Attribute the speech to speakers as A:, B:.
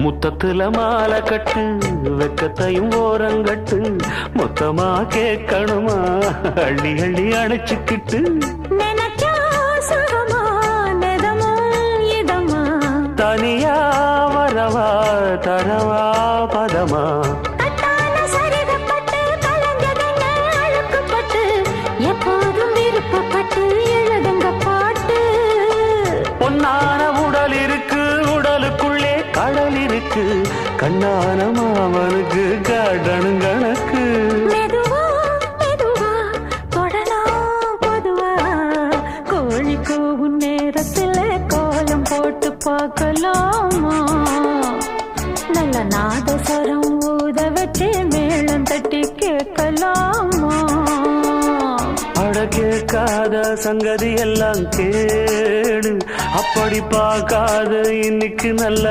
A: முத்தத்துல மாலை கட்டு வெக்கத்தையும் ஓரங்கட்டு மொத்தமா கேட்கணுமா அள்ளி அள்ளி அணைச்சுக்கிட்டு தனியா வரவா தரவா பதமா
B: எப்போதும் விருப்பப்பட்டு எழுதுங்க பாட்டு
A: பொன்னான உடல் இருக்கு உடலுக்குள்ளே கடல் இருக்கு கண்ணான மாமனுக்கு காடணும் கணக்கு
B: மெதுவா மெதுவா தொடலாம் பொதுவா கோழி கூவும் நேரத்துல கோலம் போட்டு பார்க்கலாமா நல்ல நாதஸ்வரம் ஊத வச்சு மேளம் தட்டி கேட்கலாமா
A: அட கேட்காத சங்கதி எல்லாம் கேடு அப்படி பார்க்காத இன்னைக்கு நல்ல